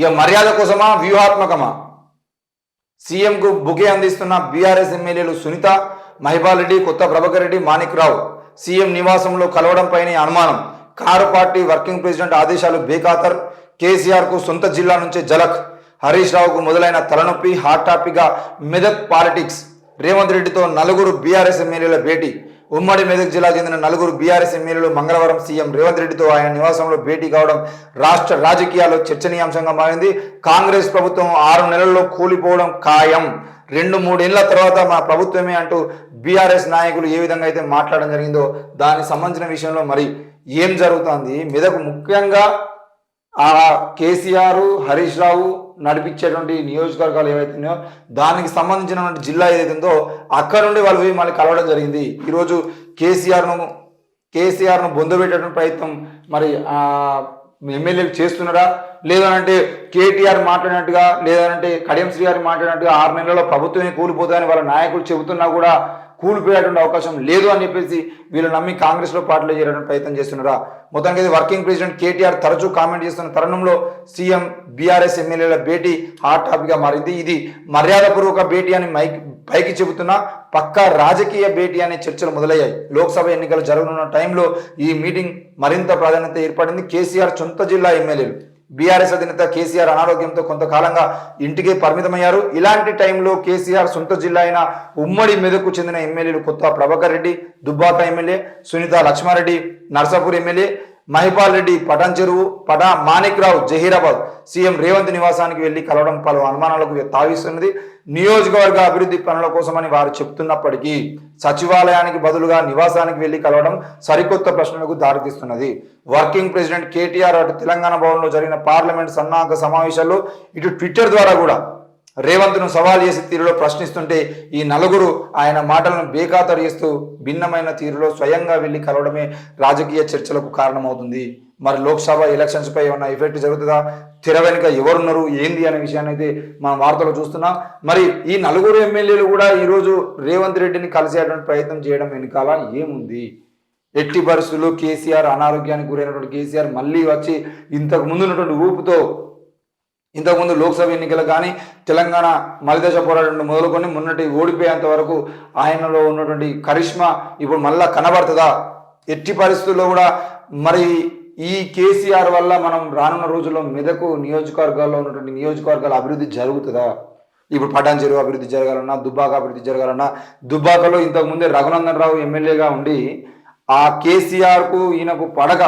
ఇక మర్యాద కోసమా వ్యూహాత్మకమా? సీఎంకు బుకే అందిస్తున్న బీఆర్ఎస్ ఎమ్మెల్యేలు సునీత, మహిపాల్ రెడ్డి, కొత్త ప్రభాకర్ రెడ్డి, మాణిక్ రావు సీఎం నివాసంలో కలవడంపైనే అనుమానం. కారు పార్టీ వర్కింగ్ ప్రెసిడెంట్ ఆదేశాలు బేఖాతర్. కేసీఆర్కు సొంత జిల్లా నుంచే జలక్. హరీష్ రావుకు మొదలైన తలనొప్పి. హాట్ టాపిక్గా మెదక్ పాలిటిక్స్. రేవంత్ రెడ్డితో నలుగురు బీఆర్ఎస్ ఎమ్మెల్యేల భేటీ. ఉమ్మడి మెదక్ జిల్లా చెందిన నలుగురు బీఆర్ఎస్ ఎమ్మెల్యేలు మంగళవారం సీఎం రేవంత్ రెడ్డితో ఆయన నివాసంలో భేటీ కావడం రాష్ట్ర రాజకీయాల్లో చర్చనీయాంశంగా మారింది. కాంగ్రెస్ ప్రభుత్వం 6 నెలల్లో కూలిపోవడం ఖాయం, 2-3 ఏళ్ల తర్వాత మా ప్రభుత్వమే అంటూ బీఆర్ఎస్ నాయకులు ఏ విధంగా అయితే మాట్లాడడం జరిగిందో దానికి సంబంధించిన విషయంలో మరి ఏం జరుగుతుంది? మెదక్ ముఖ్యంగా ఆ కేసీఆర్, హరీష్ రావు నడిపించేటువంటి నియోజకవర్గాలు ఏవైతున్నాయో దానికి సంబంధించినటువంటి జిల్లా ఏదైతుందో అక్కడ నుండి వాళ్ళు పోయి మళ్ళీ కలవడం జరిగింది. ఈరోజు కేసీఆర్ను బొందబెట్టేటువంటి ప్రయత్నం మరి ఎమ్మెల్యేలు చేస్తున్నారా, లేదనంటే కేటీఆర్ మాట్లాడినట్టుగా, లేదంటే కడియం శ్రీ గారు మాట్లాడినట్టుగా 6 నెలల్లో ప్రభుత్వమే కూలిపోతుందని వాళ్ళ నాయకులు చెబుతున్నా కూడా కూలిపోయేటువంటి అవకాశం లేదు అని చెప్పేసి వీళ్ళు నమ్మి కాంగ్రెస్లో పార్టీలో చేరడానికి ప్రయత్నం చేస్తున్నారా? మొత్తానికి వర్కింగ్ ప్రెసిడెంట్ కేటీఆర్ తరచూ కామెంట్ చేస్తున్న తరుణంలో సీఎం బీఆర్ఎస్ ఎమ్మెల్యేల భేటీ హాట్ టాపిక్గా మారింది. ఇది మర్యాదపూర్వక భేటీ అని పైకి చెబుతున్నా పక్కా రాజకీయ భేటీ అనే చర్చలు మొదలయ్యాయి. లోక్సభ ఎన్నికలు జరగనున్న టైంలో ఈ మీటింగ్ మరింత ప్రాధాన్యత ఏర్పడింది. కేసీఆర్ సొంత జిల్లా ఎమ్మెల్యేలు. బీఆర్ఎస్ అధినేత కేసీఆర్ అనారోగ్యంతో కొంతకాలంగా ఇంటికే పరిమితమయ్యారు. ఇలాంటి టైంలో కేసీఆర్ సొంత జిల్లా అయిన ఉమ్మడి మెదక్కు చెందిన ఎమ్మెల్యేలు కొత్త ప్రభాకర్ రెడ్డి, దుబ్బాక ఎమ్మెల్యే, సునీత లక్ష్మారెడ్డి, నర్సాపూర్ ఎమ్మెల్యే, మహిపాల్ రెడ్డి, పటాన్ చెరువు, మాణిక్ రావు, జహీరాబాద్ సీఎం రేవంత్ నివాసానికి వెళ్లి కలవడం పలు అనుమానాలకు తావిస్తున్నది. నియోజకవర్గ అభివృద్ధి పనుల కోసమని వారు చెప్తున్నప్పటికీ సచివాలయానికి బదులుగా నివాసానికి వెళ్లి కలవడం సరికొత్త ప్రశ్నలకు దారితీస్తున్నది. వర్కింగ్ ప్రెసిడెంట్ కేటీఆర్ అటు తెలంగాణ భవన్లో జరిగిన పార్లమెంట్ సన్నాహక సమావేశాల్లో ఇటు ట్విట్టర్ ద్వారా కూడా రేవంత్ను సవాల్ చేసే తీరులో ప్రశ్నిస్తుంటే ఈ నలుగురు ఆయన మాటలను బేఖాతరు చేస్తూ భిన్నమైన తీరులో స్వయంగా వెళ్లి కలవడమే రాజకీయ చర్చలకు కారణమవుతుంది. మరి లోక్సభ ఎలక్షన్స్ పై ఏమన్నా ఎఫెక్ట్ జరుగుతుందా, తెర వెనుక ఎవరున్నారు ఏంది అనే విషయాన్ని అయితే మనం వార్తలు చూస్తున్నాం. మరి ఈ నలుగురు ఎమ్మెల్యేలు కూడా ఈరోజు రేవంత్ రెడ్డిని కలిసేటువంటి ప్రయత్నం చేయడం వెనుకాల ఏముంది? ఎట్టి పరిస్థితుల్లో కేసీఆర్ అనారోగ్యానికి గురైనటువంటి కేసీఆర్ మళ్ళీ వచ్చి ఇంతకు ముందు ఉన్నటువంటి ఊపుతో ఇంతకుముందు లోక్సభ ఎన్నికలు కానీ తెలంగాణ మలిదశ పోరాటం మొదలుకొని మొన్నటి ఓడిపోయేంత వరకు ఆయనలో ఉన్నటువంటి కరిష్మా ఇప్పుడు మళ్ళా కనబడుతుందా? ఎట్టి పరిస్థితుల్లో కూడా మరి ఈ కేసీఆర్ వల్ల మనం రానున్న రోజుల్లో మెదకు నియోజకవర్గాల్లో ఉన్నటువంటి నియోజకవర్గాల అభివృద్ధి జరుగుతుందా? ఇప్పుడు పటాన్ చెరువు అభివృద్ధి జరగాలన్నా, దుబ్బాక అభివృద్ధి జరగాలన్నా, దుబ్బాకలో ఇంతకుముందే రఘునందన్ రావు ఎమ్మెల్యేగా ఉండి ఆ కేసీఆర్కు ఈయనకు పడక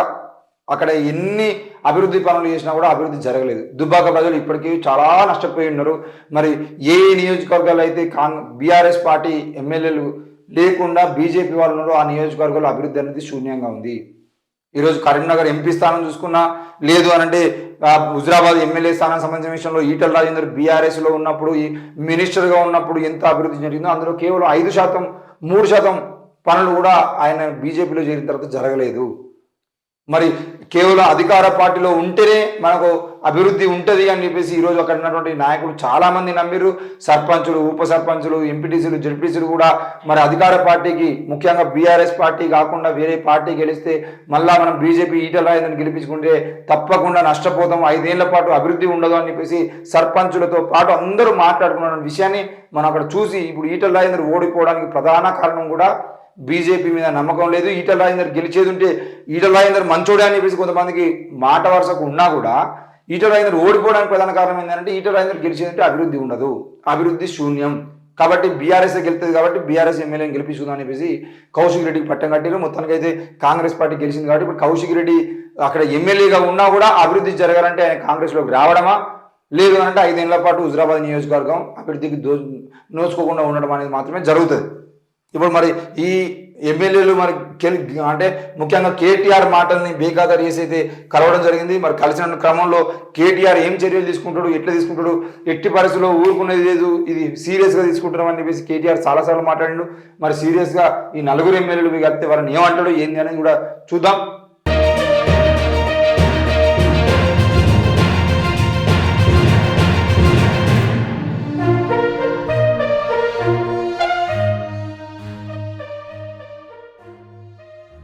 అక్కడ ఎన్ని అభివృద్ధి పనులు చేసినా కూడా అభివృద్ధి జరగలేదు. దుబ్బాక ప్రజలు ఇప్పటికీ చాలా నష్టపోయి ఉన్నారు. మరి ఏ నియోజకవర్గాలు అయితే బీఆర్ఎస్ పార్టీ ఎమ్మెల్యేలు లేకుండా బీజేపీ వాళ్ళు ఉన్నారో ఆ నియోజకవర్గాల్లో అభివృద్ధి అనేది శూన్యంగా ఉంది. ఈరోజు కరీంనగర్ ఎంపీ స్థానం చూసుకున్నా, లేదు అనంటే హుజరాబాద్ ఎమ్మెల్యే స్థానం సంబంధించిన విషయంలో ఈటల రాజేందర్ బీఆర్ఎస్లో ఉన్నప్పుడు మినిస్టర్గా ఉన్నప్పుడు ఎంత అభివృద్ధి జరిగిందో అందులో కేవలం 5%, 3% పనులు కూడా ఆయన బీజేపీలో చేరిన తర్వాత జరగలేదు. మరి కేవలం అధికార పార్టీలో ఉంటేనే మనకు అభివృద్ధి ఉంటుంది అని చెప్పేసి ఈరోజు అక్కడ ఉన్నటువంటి నాయకులు చాలామంది నమ్మిరు. సర్పంచులు, ఉప సర్పంచులు, ఎంపీటీసీలు, జెడ్పీసీలు కూడా మరి అధికార పార్టీకి, ముఖ్యంగా బీఆర్ఎస్ పార్టీ కాకుండా వేరే పార్టీ గెలిస్తే మళ్ళా మనం బీజేపీ ఈటల రాజేందర్ని గెలిపించుకుంటే తప్పకుండా నష్టపోతాం, 5 ఏళ్ల పాటు అభివృద్ధి ఉండదు అని చెప్పేసి సర్పంచులతో పాటు అందరూ మాట్లాడుకున్న విషయాన్ని మనం అక్కడ చూసి ఇప్పుడు ఈటల రాజేందర్ ఓడిపోవడానికి ప్రధాన కారణం కూడా బీజేపీ మీద నమ్మకం లేదు. ఈటల రాజేందర్ గెలిచేది ఉంటే ఈటల రాజేందర్ మంచోడే అని చెప్పేసి కొంతమందికి మాట వరుసకు ఉన్నా కూడా ఈటల రాజేందర్ ఓడిపోవడానికి ప్రధాన కారణం ఏంటంటే ఈటల రాజేందర్ గెలిచేది ఉంటే అభివృద్ధి ఉండదు, అభివృద్ధి శూన్యం. కాబట్టి బీఆర్ఎస్ గెలుతుంది కాబట్టి బీఆర్ఎస్ ఎమ్మెల్యేని గెలిపించుకుందాం అని చెప్పేసి కౌశిక్ రెడ్డికి పట్టం కట్టారు. మొత్తానికి అయితే కాంగ్రెస్ పార్టీ గెలిచింది కాబట్టి ఇప్పుడు కౌశిక్ రెడ్డి అక్కడ ఎమ్మెల్యేగా ఉన్నా కూడా అభివృద్ధి జరగాలంటే ఆయన కాంగ్రెస్లోకి రావడమా, లేదు అంటే 5 ఏళ్ల పాటు హుజరాబాద్ నియోజకవర్గం అభివృద్ధికి నోచుకోకుండా ఉండడం అనేది మాత్రమే జరుగుతుంది. ఇప్పుడు మరి ఈ ఎమ్మెల్యేలు మరి అంటే ముఖ్యంగా కేటీఆర్ మాటల్ని బేఖాతరు చేసి అయితే కలవడం జరిగింది. మరి కలిసిన క్రమంలో కేటీఆర్ ఏం చర్యలు తీసుకుంటాడు, ఎట్లా తీసుకుంటాడు, ఎట్టి పరిస్థితుల్లో ఊరుకునేది లేదు, ఇది సీరియస్గా తీసుకుంటున్నాం అని చెప్పేసి కేటీఆర్ చాలాసార్లు మాట్లాడిండు. మరి సీరియస్గా ఈ నలుగురు ఎమ్మెల్యేలు కలిపితే వారిని ఏమంటాడు ఏంది అనేది కూడా చూద్దాం.